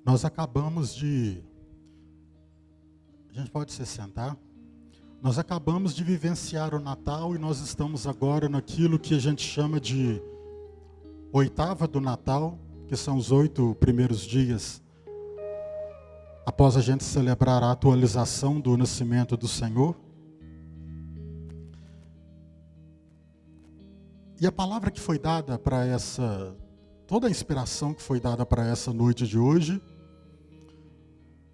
Nós acabamos de... A gente pode se sentar? Nós acabamos de vivenciar o Natal e nós estamos agora naquilo que a gente chama de oitava do Natal, que são os 8 primeiros dias após a gente celebrar a atualização do nascimento do Senhor. E a palavra que foi dada para essa, toda a inspiração que foi dada para essa noite de hoje,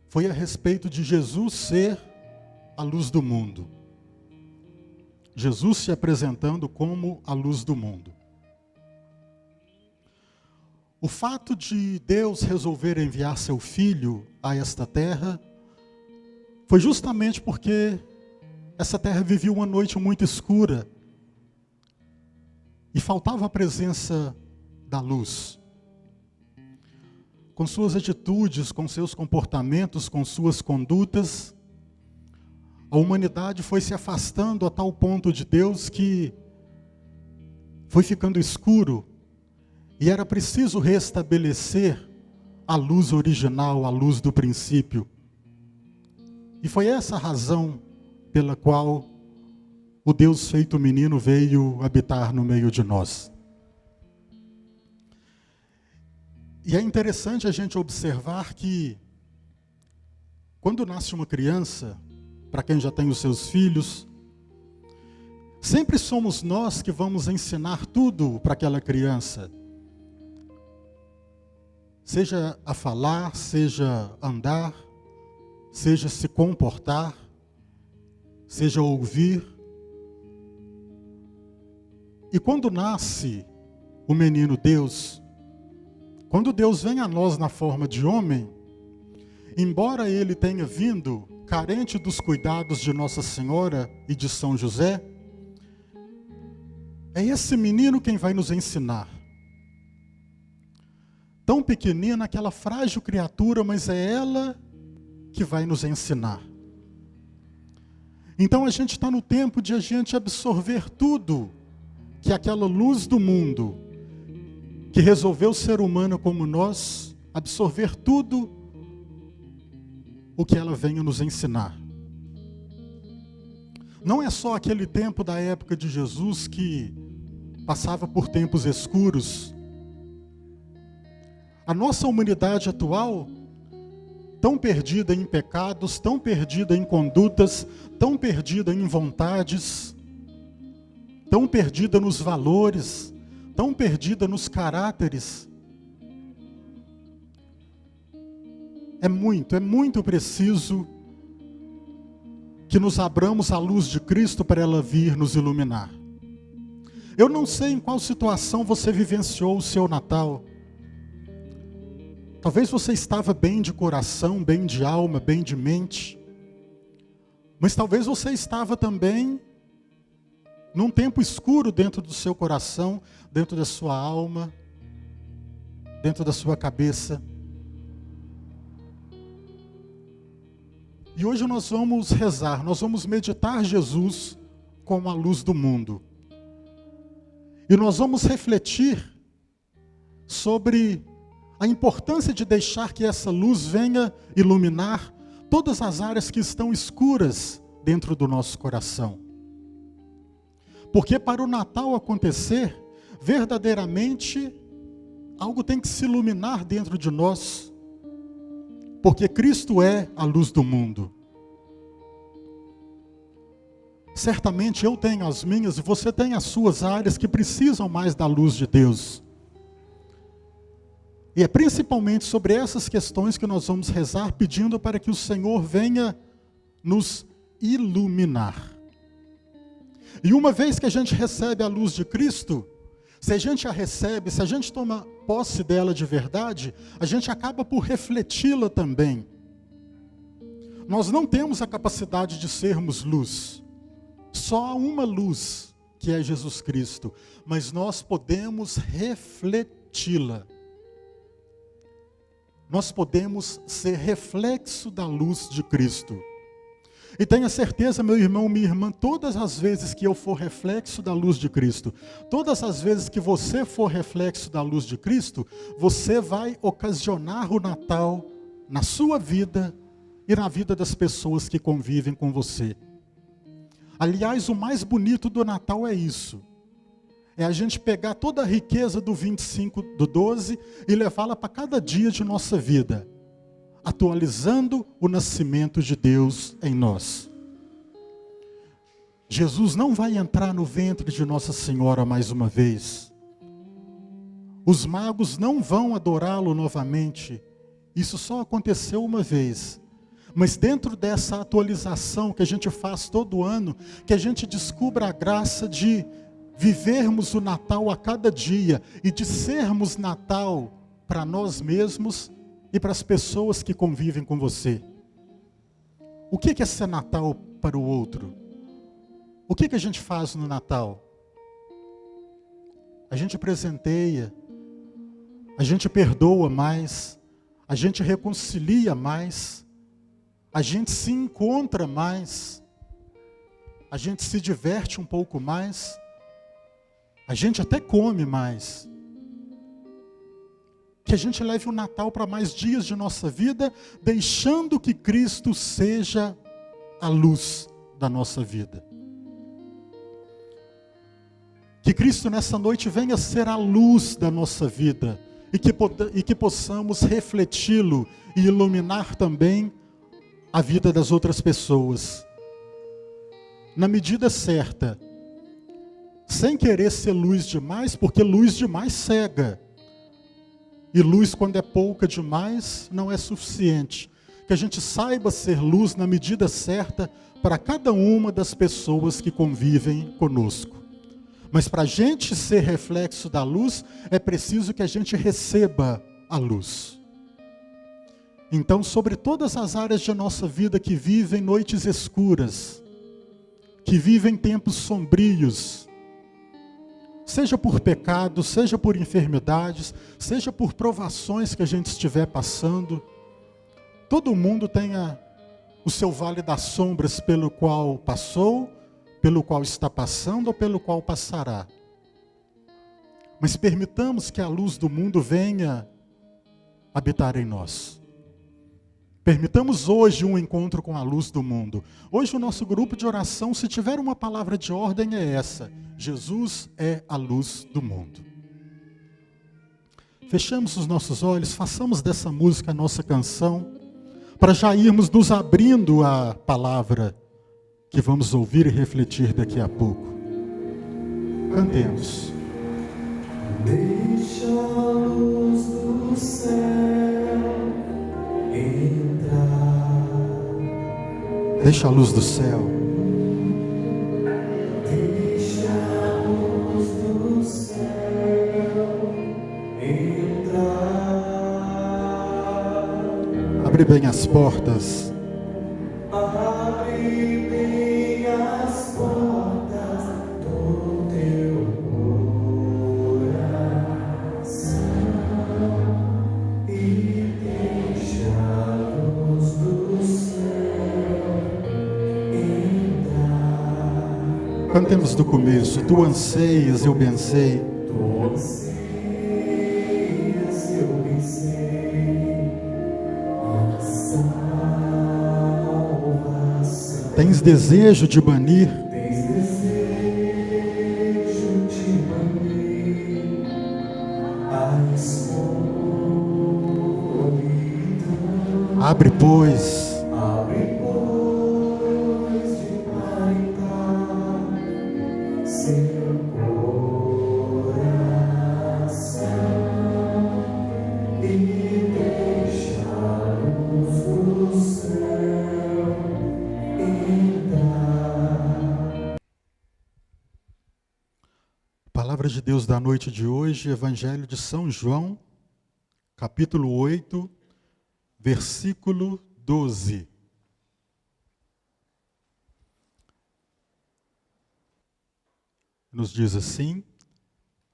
foi a respeito de Jesus ser a luz do mundo. Jesus se apresentando como a luz do mundo. O fato de Deus resolver enviar seu Filho a esta terra foi justamente porque essa terra vivia uma noite muito escura e faltava a presença da luz. Com suas atitudes, com seus comportamentos, com suas condutas, a humanidade foi se afastando a tal ponto de Deus que foi ficando escuro e era preciso restabelecer a luz original, a luz do princípio. E foi essa a razão pela qual o Deus feito menino veio habitar no meio de nós. E é interessante a gente observar que, quando nasce uma criança, para quem já tem os seus filhos, sempre somos nós que vamos ensinar tudo para aquela criança. Seja a falar, seja andar, seja se comportar, seja ouvir. E quando nasce o menino Deus, quando Deus vem a nós na forma de homem, embora ele tenha vindo carente dos cuidados de Nossa Senhora e de São José, é esse menino quem vai nos ensinar. Tão pequenina, aquela frágil criatura, mas é ela que vai nos ensinar. Então a gente está no tempo de a gente absorver tudo que aquela luz do mundo, que resolveu ser humano como nós, absorver tudo o que ela venha nos ensinar. Não é só aquele tempo da época de Jesus que passava por tempos escuros. A nossa humanidade atual, tão perdida em pecados, tão perdida em condutas, tão perdida em vontades, tão perdida nos valores, tão perdida nos caráteres. É muito preciso que nos abramos à luz de Cristo para ela vir nos iluminar. Eu não sei em qual situação você vivenciou o seu Natal. Talvez você estava bem de coração, bem de alma, bem de mente. Mas talvez você estava também num tempo escuro dentro do seu coração, dentro da sua alma, dentro da sua cabeça. E hoje nós vamos rezar, nós vamos meditar Jesus como a luz do mundo. E nós vamos refletir sobre a importância de deixar que essa luz venha iluminar todas as áreas que estão escuras dentro do nosso coração. Porque para o Natal acontecer, verdadeiramente, algo tem que se iluminar dentro de nós. Porque Cristo é a luz do mundo. Certamente eu tenho as minhas e você tem as suas áreas que precisam mais da luz de Deus. E é principalmente sobre essas questões que nós vamos rezar, pedindo para que o Senhor venha nos iluminar. E uma vez que a gente recebe a luz de Cristo, se a gente a recebe, se a gente toma posse dela de verdade, a gente acaba por refleti-la também. Nós não temos a capacidade de sermos luz. Só há uma luz, que é Jesus Cristo. Mas nós podemos refleti-la. Nós podemos ser reflexo da luz de Cristo. E tenha certeza, meu irmão, minha irmã, todas as vezes que eu for reflexo da luz de Cristo, todas as vezes que você for reflexo da luz de Cristo, você vai ocasionar o Natal na sua vida e na vida das pessoas que convivem com você. Aliás, o mais bonito do Natal é isso. É a gente pegar toda a riqueza do 25/12 e levá-la para cada dia de nossa vida, atualizando o nascimento de Deus em nós. Jesus não vai entrar no ventre de Nossa Senhora mais uma vez. Os magos não vão adorá-lo novamente. Isso só aconteceu uma vez. Mas dentro dessa atualização que a gente faz todo ano, que a gente descubra a graça de vivermos o Natal a cada dia e de sermos Natal para nós mesmos e para as pessoas que convivem com você. O que é ser Natal para o outro? O que a gente faz no Natal? A gente presenteia, a gente perdoa mais, a gente reconcilia mais, a gente se encontra mais, a gente se diverte um pouco mais, a gente até come mais. Que a gente leve o Natal para mais dias de nossa vida, deixando que Cristo seja a luz da nossa vida. Que Cristo nessa noite venha ser a luz da nossa vida e que possamos refleti-lo e iluminar também a vida das outras pessoas. Na medida certa, sem querer ser luz demais, porque luz demais cega. E luz, quando é pouca demais, não é suficiente. Que a gente saiba ser luz na medida certa para cada uma das pessoas que convivem conosco. Mas para a gente ser reflexo da luz, é preciso que a gente receba a luz. Então, sobre todas as áreas de nossa vida que vivem noites escuras, que vivem tempos sombrios, seja por pecados, seja por enfermidades, seja por provações que a gente estiver passando, todo mundo tenha o seu vale das sombras pelo qual passou, pelo qual está passando ou pelo qual passará. Mas permitamos que a luz do mundo venha habitar em nós. Permitamos hoje um encontro com a luz do mundo. Hoje o nosso grupo de oração, se tiver uma palavra de ordem, é essa: Jesus é a luz do mundo. Fechamos os nossos olhos, façamos dessa música a nossa canção, para já irmos nos abrindo à palavra que vamos ouvir e refletir daqui a pouco. Cantemos. Deixa a luz do céu entrar. Deixa a luz do céu. Deixa a luz do céu entrar. Abre bem as portas. Abre bem as portas do teu coração e deixa a luz do céu entrar. Cantemos do começo. Tu anseias, eu pensei. Tu anseias, eu pensei, a salvação. Tens desejo de banir Tens desejo de banir a escuridão. Abre, pois, Abre, pois, de paritar seu coração e deixa a luz do céu entrar. Palavra de Deus da noite de hoje, Evangelho de São João, capítulo 8, versículo 12. Nos diz assim: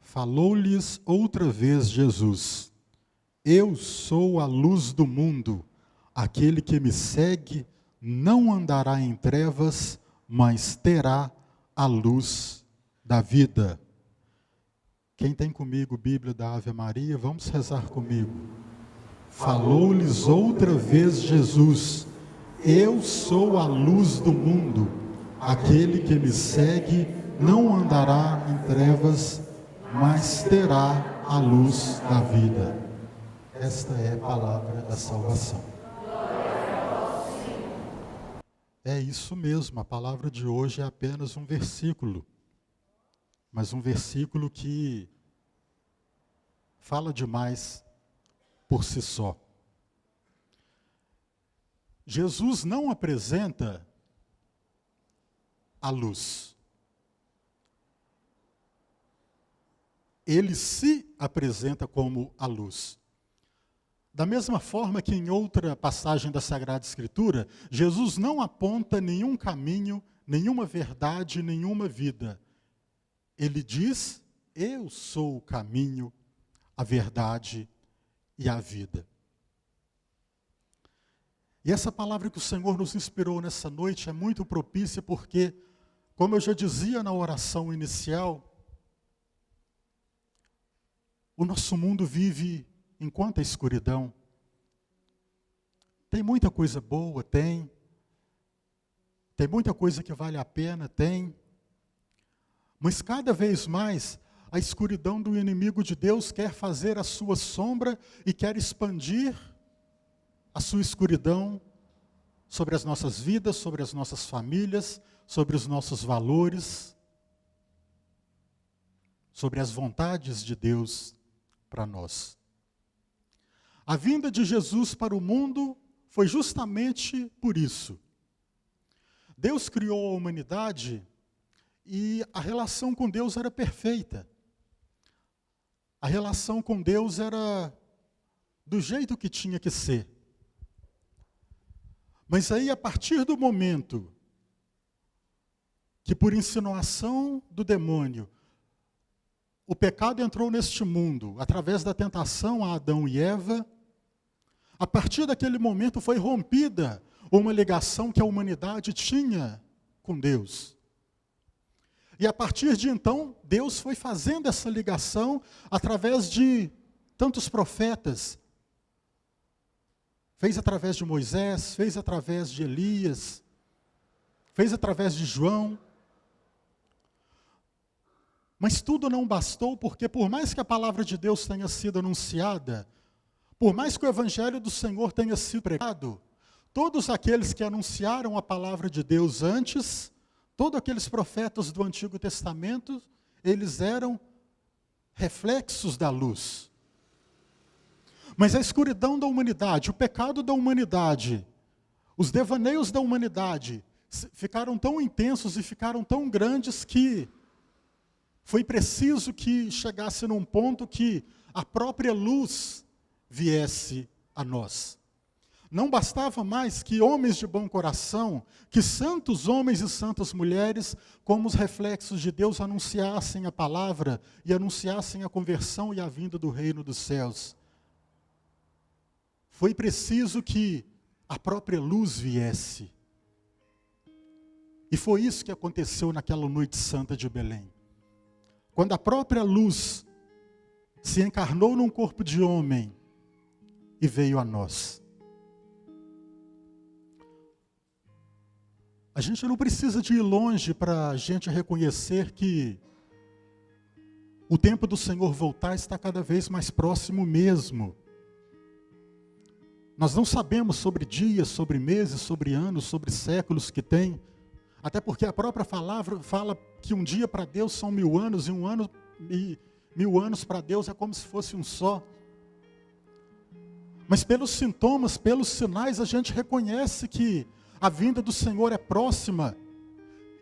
falou-lhes outra vez Jesus: eu sou a luz do mundo, aquele que me segue não andará em trevas, mas terá a luz da vida. Quem tem comigo Bíblia da Ave Maria, vamos rezar comigo. Falou-lhes outra vez Jesus: eu sou a luz do mundo. Aquele que me segue não andará em trevas, mas terá a luz da vida. Esta é a palavra da salvação. É isso mesmo, a palavra de hoje é apenas um versículo, mas um versículo que fala demais por si só. Jesus não apresenta a luz. Ele se apresenta como a luz. Da mesma forma que em outra passagem da Sagrada Escritura, Jesus não aponta nenhum caminho, nenhuma verdade, nenhuma vida. Ele diz: eu sou o caminho, a verdade e a vida. E essa palavra que o Senhor nos inspirou nessa noite é muito propícia porque, como eu já dizia na oração inicial, o nosso mundo vive em quanta escuridão. Tem muita coisa boa, tem muita coisa que vale a pena, tem. Mas cada vez mais, a escuridão do inimigo de Deus quer fazer a sua sombra e quer expandir a sua escuridão sobre as nossas vidas, sobre as nossas famílias, sobre os nossos valores, sobre as vontades de Deus para nós. A vinda de Jesus para o mundo foi justamente por isso. Deus criou a humanidade e a relação com Deus era perfeita. A relação com Deus era do jeito que tinha que ser. Mas aí, a partir do momento que, por insinuação do demônio, o pecado entrou neste mundo, através da tentação a Adão e Eva, a partir daquele momento foi rompida uma ligação que a humanidade tinha com Deus. E a partir de então, Deus foi fazendo essa ligação através de tantos profetas. Fez através de Moisés, fez através de Elias, fez através de João. Mas tudo não bastou, porque por mais que a palavra de Deus tenha sido anunciada, por mais que o evangelho do Senhor tenha sido pregado, todos aqueles que anunciaram a palavra de Deus antes, todos aqueles profetas do Antigo Testamento, eles eram reflexos da luz. Mas a escuridão da humanidade, o pecado da humanidade, os devaneios da humanidade ficaram tão intensos e ficaram tão grandes que foi preciso que chegasse num ponto que a própria luz viesse a nós. Não bastava mais que homens de bom coração, que santos homens e santas mulheres, como os reflexos de Deus, anunciassem a palavra e anunciassem a conversão e a vinda do reino dos céus. Foi preciso que a própria luz viesse. E foi isso que aconteceu naquela noite santa de Belém. Quando a própria luz se encarnou num corpo de homem e veio a nós. A gente não precisa de ir longe para a gente reconhecer que o tempo do Senhor voltar está cada vez mais próximo mesmo. Nós não sabemos sobre dias, sobre meses, sobre anos, sobre séculos que tem, até porque a própria palavra fala que um dia para Deus são 1000 anos e mil anos para Deus é como se fosse um só. Mas pelos sintomas, pelos sinais, a gente reconhece que a vinda do Senhor é próxima.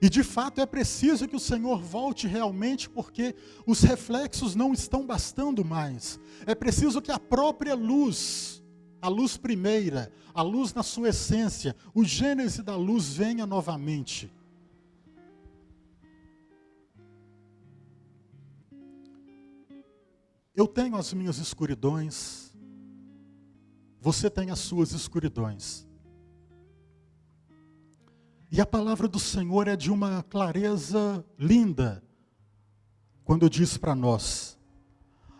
E de fato é preciso que o Senhor volte realmente, porque os reflexos não estão bastando mais. É preciso que a própria luz, a luz primeira, a luz na sua essência, o gênese da luz venha novamente. Eu tenho as minhas escuridões, você tem as suas escuridões. E a palavra do Senhor é de uma clareza linda, quando diz para nós: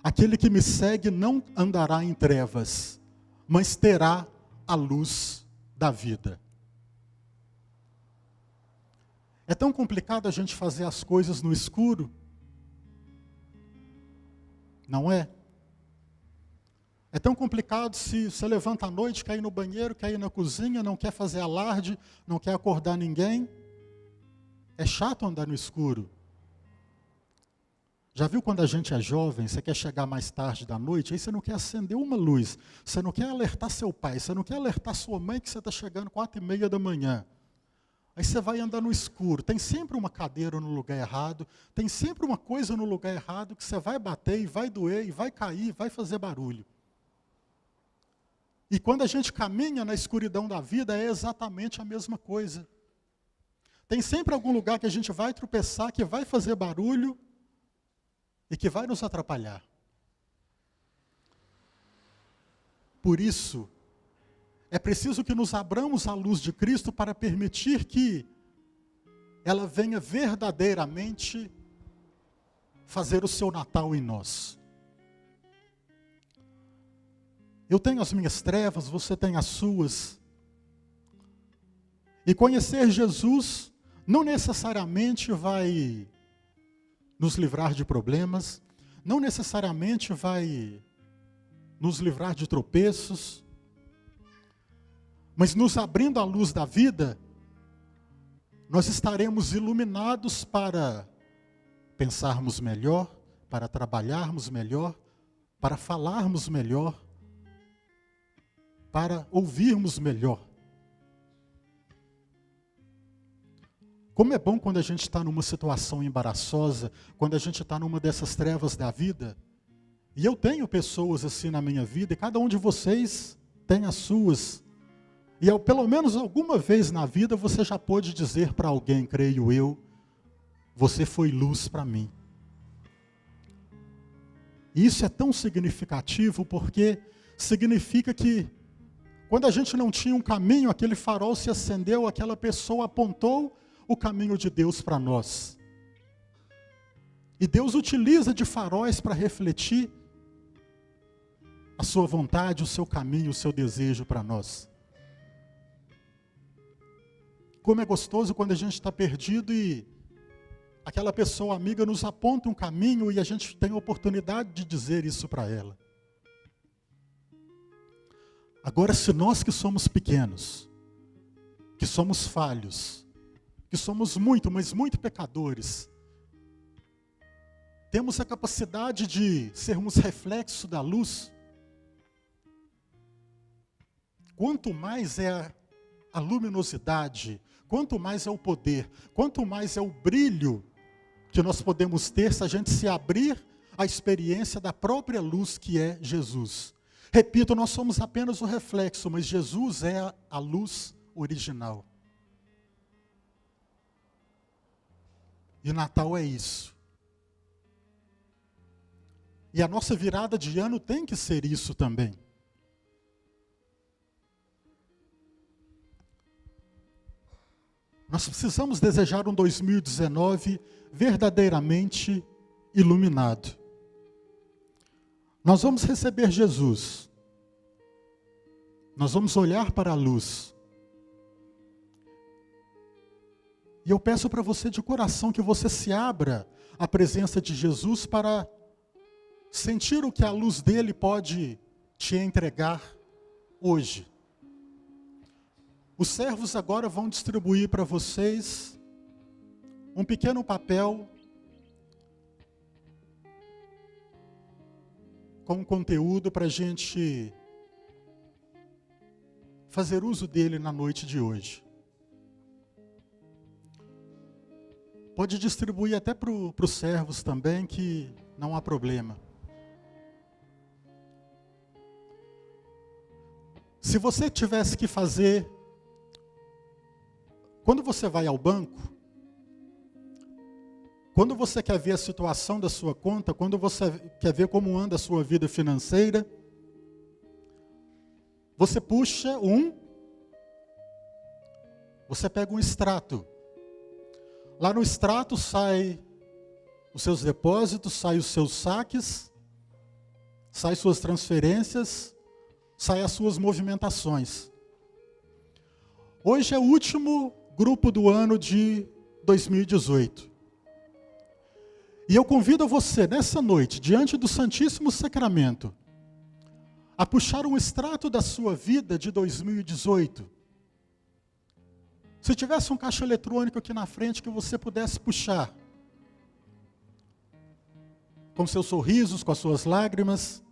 aquele que me segue não andará em trevas, mas terá a luz da vida. É tão complicado a gente fazer as coisas no escuro, não é? É tão complicado se você levanta à noite, quer ir no banheiro, quer ir na cozinha, não quer fazer alarde, não quer acordar ninguém. É chato andar no escuro. Já viu quando a gente é jovem, você quer chegar mais tarde da noite, aí você não quer acender uma luz, você não quer alertar seu pai, você não quer alertar sua mãe que você está chegando 4:30 da manhã. Aí você vai andar no escuro, tem sempre uma cadeira no lugar errado, tem sempre uma coisa no lugar errado que você vai bater e vai doer, e vai cair, e vai fazer barulho. E quando a gente caminha na escuridão da vida, é exatamente a mesma coisa. Tem sempre algum lugar que a gente vai tropeçar, que vai fazer barulho e que vai nos atrapalhar. Por isso, é preciso que nos abramos à luz de Cristo para permitir que ela venha verdadeiramente fazer o seu Natal em nós. Eu tenho as minhas trevas, você tem as suas. E conhecer Jesus não necessariamente vai nos livrar de problemas, não necessariamente vai nos livrar de tropeços, mas nos abrindo à luz da vida, nós estaremos iluminados para pensarmos melhor, para trabalharmos melhor, para falarmos melhor, para ouvirmos melhor. Como é bom quando a gente está numa situação embaraçosa, quando a gente está numa dessas trevas da vida. E eu tenho pessoas assim na minha vida, e cada um de vocês tem as suas. E pelo menos alguma vez na vida você já pôde dizer para alguém, creio eu, você foi luz para mim. E isso é tão significativo porque significa que quando a gente não tinha um caminho, aquele farol se acendeu, aquela pessoa apontou o caminho de Deus para nós. E Deus utiliza de faróis para refletir a sua vontade, o seu caminho, o seu desejo para nós. Como é gostoso quando a gente está perdido e aquela pessoa amiga nos aponta um caminho e a gente tem a oportunidade de dizer isso para ela. Agora, se nós que somos pequenos, que somos falhos, que somos muito, mas muito pecadores, temos a capacidade de sermos reflexo da luz, quanto mais é a luminosidade, quanto mais é o poder, quanto mais é o brilho que nós podemos ter se a gente se abrir à experiência da própria luz que é Jesus. Repito, nós somos apenas o reflexo, mas Jesus é a luz original. E o Natal é isso. E a nossa virada de ano tem que ser isso também. Nós precisamos desejar um 2019 verdadeiramente iluminado. Nós vamos receber Jesus. Nós vamos olhar para a luz. E eu peço para você de coração que você se abra à presença de Jesus para sentir o que a luz dele pode te entregar hoje. Os servos agora vão distribuir para vocês um pequeno papel com conteúdo para a gente fazer uso dele na noite de hoje. Pode distribuir até para os servos também, que não há problema. Se você tivesse que fazer, quando você vai ao banco, quando você quer ver a situação da sua conta, quando você quer ver como anda a sua vida financeira, você puxa você pega um extrato. Lá no extrato sai os seus depósitos, sai os seus saques, sai suas transferências, saem as suas movimentações. Hoje é o último grupo do ano de 2018. E eu convido você, nessa noite, diante do Santíssimo Sacramento, a puxar um extrato da sua vida de 2018. Se tivesse um caixa eletrônico aqui na frente que você pudesse puxar, com seus sorrisos, com as suas lágrimas,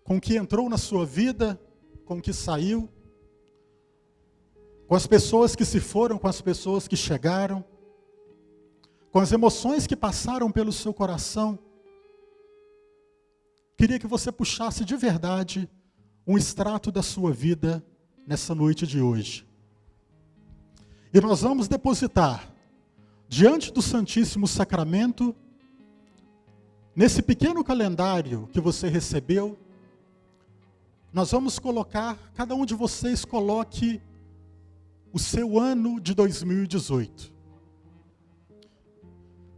com o que entrou na sua vida, com o que saiu, com as pessoas que se foram, com as pessoas que chegaram, com as emoções que passaram pelo seu coração. Queria que você puxasse de verdade um extrato da sua vida nessa noite de hoje. E nós vamos depositar diante do Santíssimo Sacramento, nesse pequeno calendário que você recebeu, nós vamos colocar, cada um de vocês coloque o seu ano de 2018.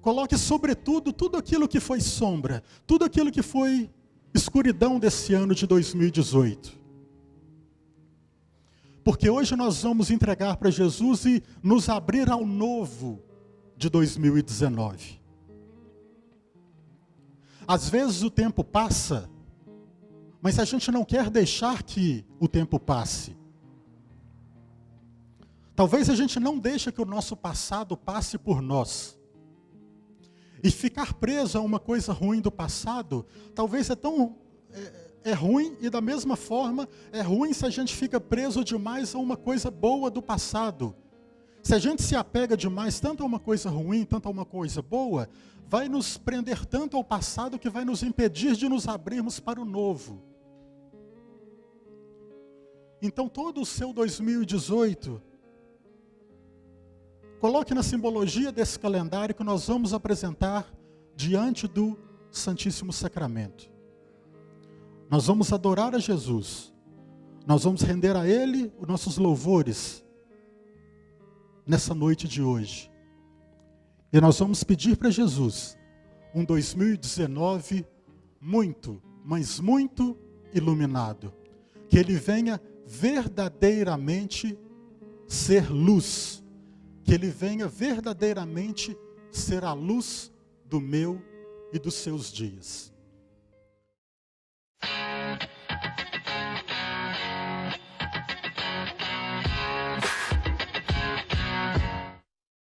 Coloque sobretudo tudo aquilo que foi sombra, tudo aquilo que foi escuridão desse ano de 2018. Porque hoje nós vamos entregar para Jesus e nos abrir ao novo de 2019. Às vezes o tempo passa, mas a gente não quer deixar que o tempo passe. Talvez a gente não deixe que o nosso passado passe por nós. E ficar preso a uma coisa ruim do passado, talvez é ruim, e da mesma forma é ruim se a gente fica preso demais a uma coisa boa do passado. Se a gente se apega demais tanto a uma coisa ruim, tanto a uma coisa boa, vai nos prender tanto ao passado que vai nos impedir de nos abrirmos para o novo. Então todo o seu 2018, coloque na simbologia desse calendário que nós vamos apresentar diante do Santíssimo Sacramento. Nós vamos adorar a Jesus. Nós vamos render a Ele os nossos louvores nessa noite de hoje. E nós vamos pedir para Jesus um 2019 muito, mas muito iluminado. Que Ele venha verdadeiramente ser luz. Que Ele venha verdadeiramente ser a luz do meu e dos seus dias.